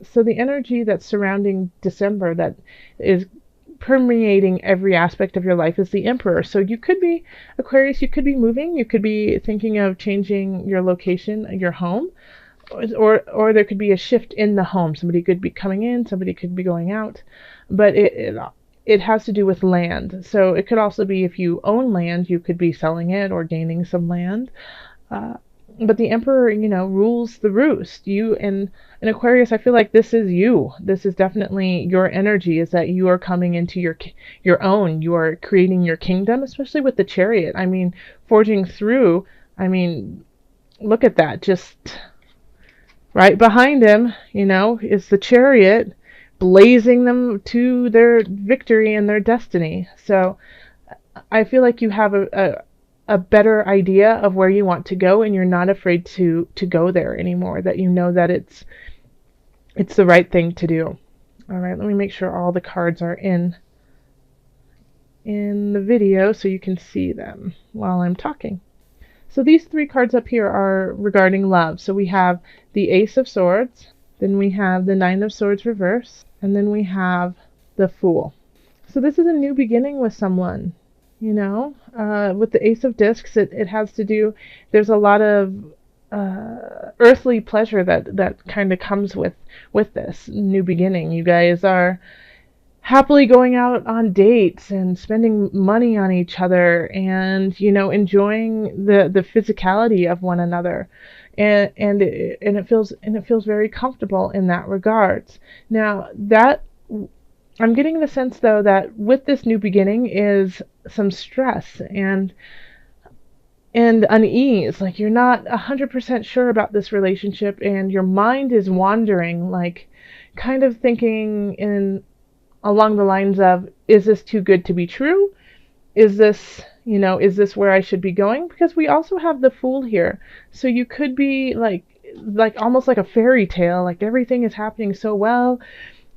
So the energy that's surrounding December that is permeating every aspect of your life is the Emperor. So you could be Aquarius, you could be moving, you could be thinking of changing your location, your home, or there could be a shift in the home. Somebody could be coming in, somebody could be going out, but it has to do with land. So it could also be if you own land, you could be selling it or gaining some land. Uh, but the Emperor, rules the roost. You in Aquarius, I feel like this is you. This is definitely your energy. Is that you are coming into your own. You are creating your kingdom, especially with the Chariot. I mean, forging through. I mean, look at that. Just right behind him, is the Chariot, blazing them to their victory and their destiny. So I feel like you have a better idea of where you want to go, and you're not afraid to go there anymore, that you know that it's the right thing to do. All right, let me make sure all the cards are in the video so you can see them while I'm talking. So these three cards up here are regarding love. So we have the Ace of Swords, then we have the Nine of Swords reverse, and then we have the Fool. So this is a new beginning with someone. With the Ace of Discs, it has to do, there's a lot of earthly pleasure that kind of comes with this new beginning. You guys are happily going out on dates and spending money on each other, and enjoying the physicality of one another, and it feels very comfortable in that regards. Now that I'm getting the sense, though, that with this new beginning is some stress and unease. Like you're not 100% sure about this relationship, and your mind is wandering, like kind of thinking along the lines of, is this too good to be true? Is this where I should be going? Because we also have the Fool here. So you could be like almost like a fairy tale, like everything is happening so well.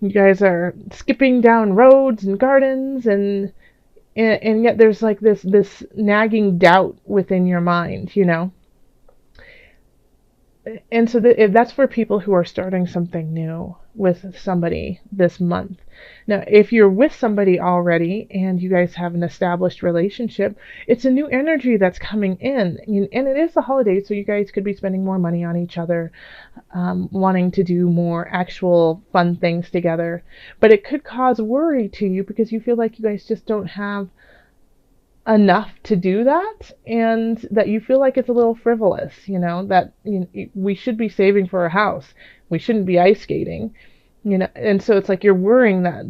You guys are skipping down roads and gardens, and yet there's like this nagging doubt within your mind, And so that's for people who are starting something new with somebody this month. Now, if you're with somebody already and you guys have an established relationship, it's a new energy that's coming in. And it is the holidays, so you guys could be spending more money on each other, wanting to do more actual fun things together. But it could cause worry to you because you feel like you guys just don't have enough to do that, and that you feel like it's a little frivolous, that we should be saving for a house. We shouldn't be ice skating, and so it's like you're worrying that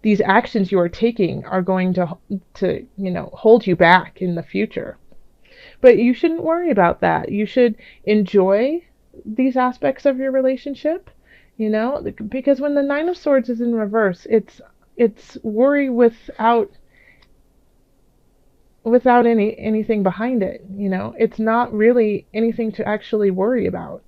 these actions you are taking are going to hold you back in the future. But you shouldn't worry about that. You should enjoy these aspects of your relationship, because when the Nine of Swords is in reverse, it's worry without anything behind it. It's not really anything to actually worry about.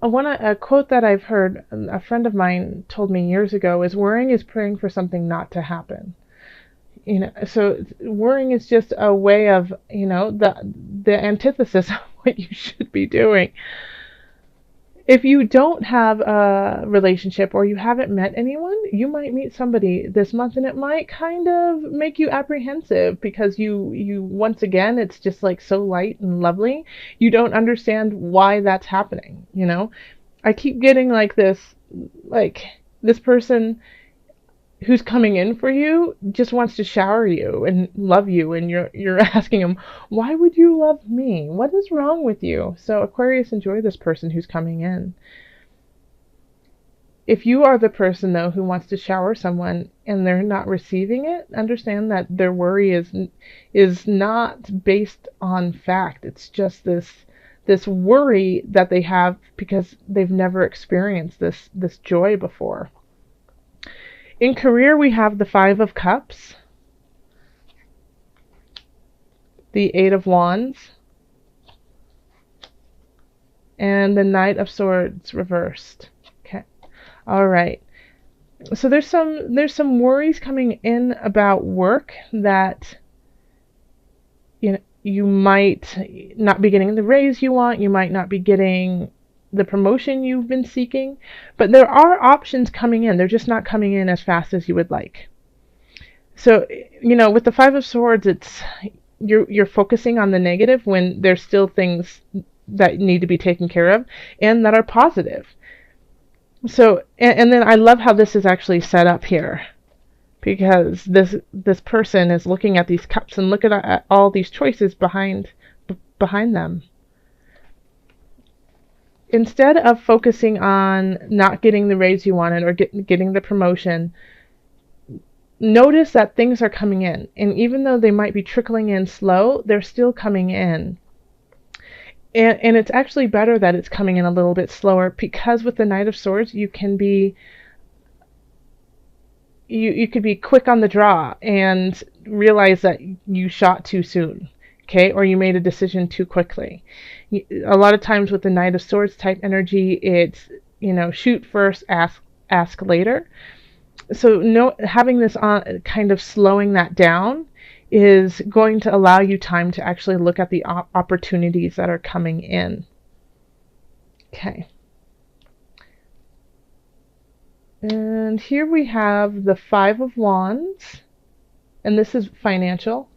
A quote that I've heard, a friend of mine told me years ago, is worrying is praying for something not to happen. So worrying is just a way of, the antithesis of what you should be doing. If you don't have a relationship or you haven't met anyone, you might meet somebody this month, and it might kind of make you apprehensive because you once again, it's just like so light and lovely. You don't understand why that's happening, I keep getting like this person who's coming in for you just wants to shower you and love you, and you're asking him, why would you love me? What is wrong with you? So Aquarius, enjoy this person who's coming in. If you are the person, though, who wants to shower someone and they're not receiving it, understand that their worry is not based on fact. It's just this worry that they have because they've never experienced this joy before. In career, we have the Five of Cups, the Eight of Wands, and the Knight of Swords reversed. Okay. All right. So there's some worries coming in about work that you might not be getting the raise you want, you might not be getting the promotion you've been seeking, but there are options coming in. They're just not coming in as fast as you would like. So, with the Five of Swords, it's you're focusing on the negative when there's still things that need to be taken care of and that are positive. So, and then I love how this is actually set up here, because this person is looking at these cups and look at all these choices behind them. Instead of focusing on not getting the raise you wanted or getting the promotion, notice that things are coming in. And even though they might be trickling in slow, they're still coming in. And it's actually better that it's coming in a little bit slower, because with the Knight of Swords, you can be you could be quick on the draw and realize that you shot too soon, okay, or you made a decision too quickly. A lot of times with the Knight of Swords type energy, it's shoot first, ask later. So having this on, kind of slowing that down, is going to allow you time to actually look at the opportunities that are coming in. Okay. And here we have the Five of Wands, and this is financial,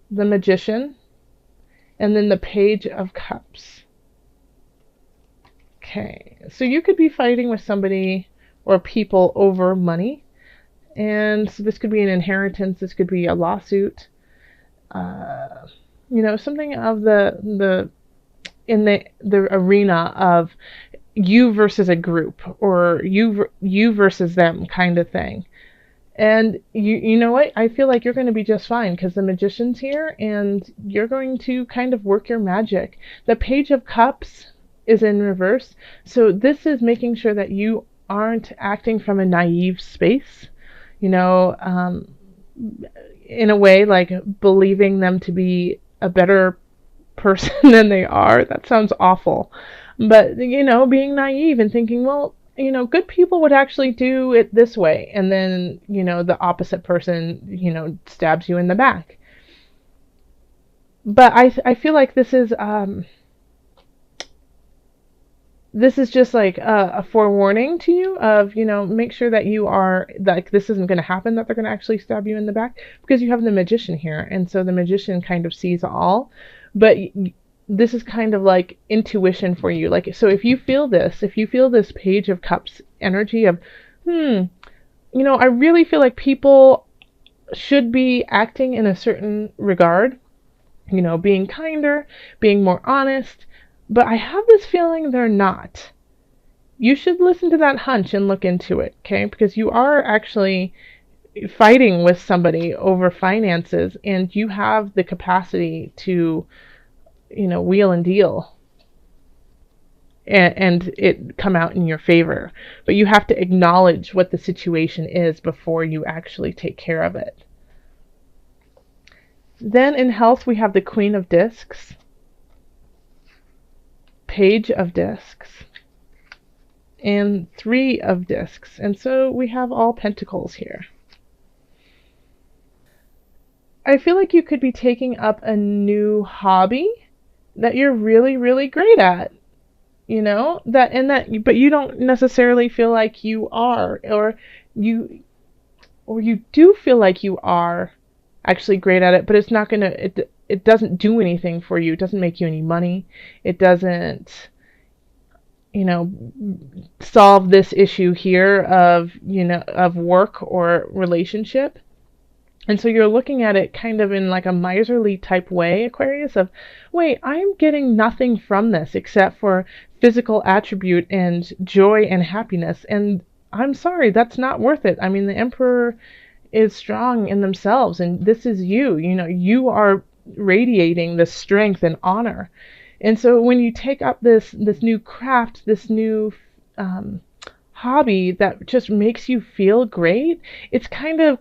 the Magician, and then the Page of Cups. Okay, so you could be fighting with somebody or people over money, and so this could be an inheritance, this could be a lawsuit, something of the arena of you versus a group, or you versus them kind of thing. And you know what? I feel like you're going to be just fine, because the Magician's here and you're going to kind of work your magic. The Page of Cups is in reverse. So this is making sure that you aren't acting from a naive space, in a way, like believing them to be a better person than they are. That sounds awful. But, being naive and thinking, well, good people would actually do it this way. And then, the opposite person, stabs you in the back. But I feel like this is just like a forewarning to you of, make sure that you are, like, this isn't going to happen, that they're going to actually stab you in the back, because you have the Magician here. And so the Magician kind of sees all. But this is kind of like intuition for you. Like, so if you feel this Page of Cups energy of, I really feel like people should be acting in a certain regard, being kinder, being more honest, but I have this feeling they're not. You should listen to that hunch and look into it, okay? Because you are actually fighting with somebody over finances, and you have the capacity to wheel and deal and it come out in your favor. But you have to acknowledge what the situation is before you actually take care of it. Then in health, we have the Queen of Discs, Page of Discs, and Three of Discs. And so we have all Pentacles here. I feel like you could be taking up a new hobby that you're really, really great at, but you don't necessarily feel like you are, or you do feel like you are actually great at it, but it's not gonna, it doesn't do anything for you. It doesn't make you any money. It doesn't, solve this issue here of work or relationship. And so you're looking at it kind of in like a miserly type way, Aquarius, of, wait, I'm getting nothing from this except for physical attribute and joy and happiness. And I'm sorry, that's not worth it. I mean, the Emperor is strong in themselves, and this is you. You are radiating this strength and honor. And so when you take up this new craft, this new hobby that just makes you feel great, it's kind of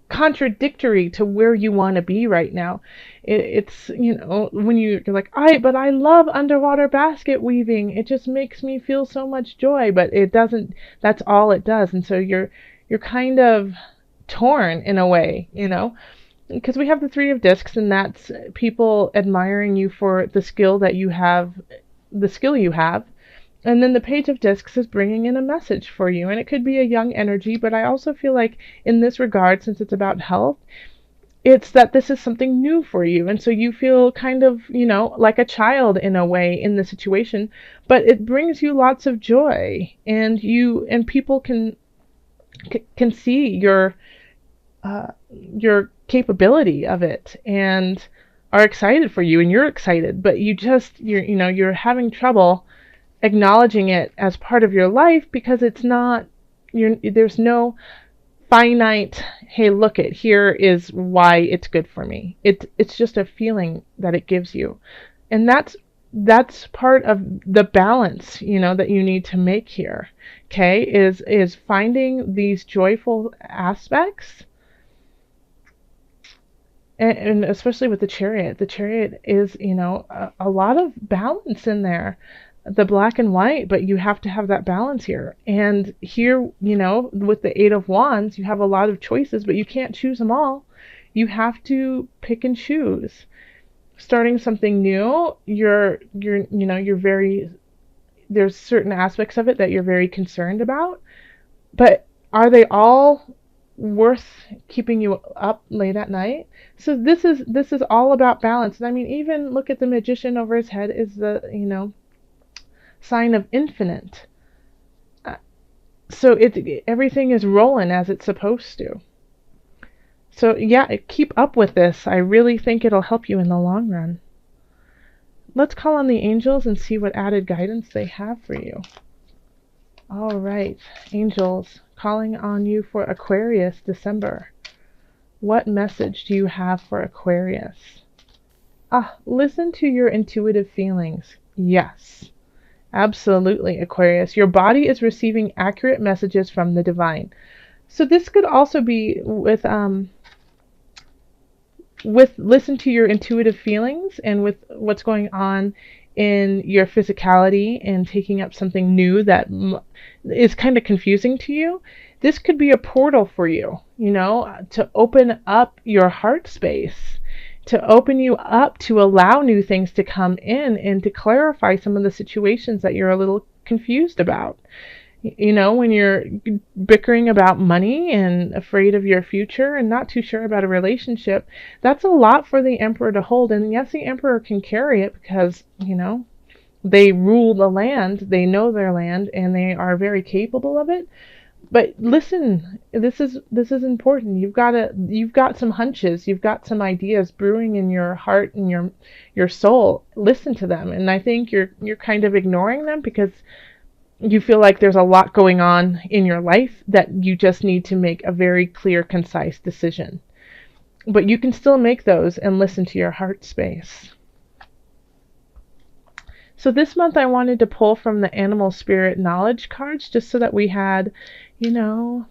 contradictory to where you want to be right now. It's when you're like, but I love underwater basket weaving, it just makes me feel so much joy, but it doesn't, that's all it does. And so you're kind of torn in a way, because we have the Three of Discs, and that's people admiring you for the skill that you have, the skill you have. And then the Page of Discs is bringing in a message for you, and it could be a young energy, but I also feel like in this regard, since it's about health, it's that this is something new for you, and so you feel kind of, like a child in a way in the situation, but it brings you lots of joy, and people can see your capability of it and are excited for you, and you're excited, but you're having trouble acknowledging it as part of your life because it's not, there's no finite, hey, look, here is why it's good for me. It's just a feeling that it gives you. And that's part of the balance, that you need to make here. Okay, is finding these joyful aspects. And especially with the Chariot. The Chariot is, a lot of balance in there. The black and white, but you have to have that balance here. And here, with the Eight of Wands, you have a lot of choices, but you can't choose them all. You have to pick and choose. Starting something new, you're very, there's certain aspects of it that you're very concerned about, but are they all worth keeping you up late at night? So this is all about balance. And I mean, even look at the Magician over his head is the, sign of infinite. So everything is rolling as it's supposed to. So yeah, keep up with this. I really think it'll help you in the long run. Let's call on the angels and see what added guidance they have for you. All right, angels, calling on you for Aquarius December. What message do you have for Aquarius? Listen to your intuitive feelings. Yes. Absolutely, Aquarius. Your body is receiving accurate messages from the divine. So this could also be with listen to your intuitive feelings, and with what's going on in your physicality and taking up something new that is kind of confusing to you. This could be a portal for you, to open up your heart space, to open you up to allow new things to come in and to clarify some of the situations that you're a little confused about. When you're bickering about money and afraid of your future and not too sure about a relationship, that's a lot for the Emperor to hold. And yes, the Emperor can carry it because, they rule the land, they know their land, and they are very capable of it. But listen, this is important. You've got some hunches, you've got some ideas brewing in your heart and your soul. Listen to them. And I think you're kind of ignoring them because you feel like there's a lot going on in your life that you just need to make a very clear, concise decision. But you can still make those and listen to your heart space. So this month I wanted to pull from the animal spirit knowledge cards just so that we had, a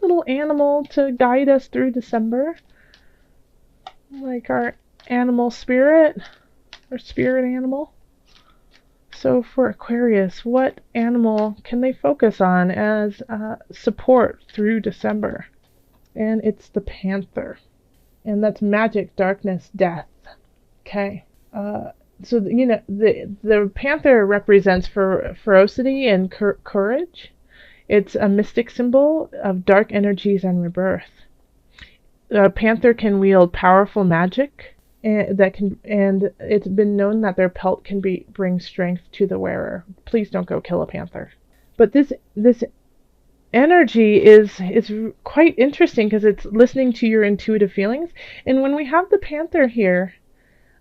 little animal to guide us through December. Like our animal spirit, or spirit animal. So for Aquarius, what animal can they focus on as support through December? And it's the panther. And that's magic, darkness, death. Okay. So, the panther represents ferocity and courage. It's a mystic symbol of dark energies and rebirth. A panther can wield powerful magic, and it's been known that their pelt can bring strength to the wearer. Please don't go kill a panther. But this energy is quite interesting because it's listening to your intuitive feelings. And when we have the panther here,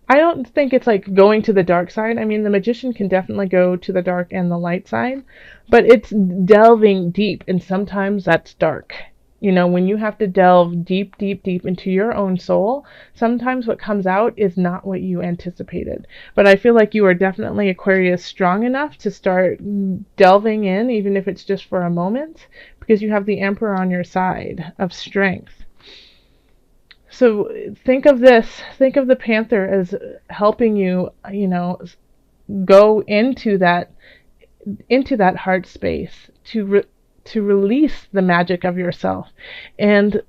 I don't think it's like going to the dark side. I mean, the magician can definitely go to the dark and the light side, but it's delving deep, and sometimes that's dark. When you have to delve deep, deep, deep into your own soul, sometimes what comes out is not what you anticipated. But I feel like you are definitely, Aquarius, strong enough to start delving in, even if it's just for a moment, because you have the Emperor on your side of strength. So think of the panther as helping you, go into that heart space to release the magic of yourself. And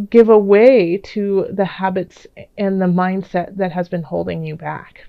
give away to the habits and the mindset that has been holding you back.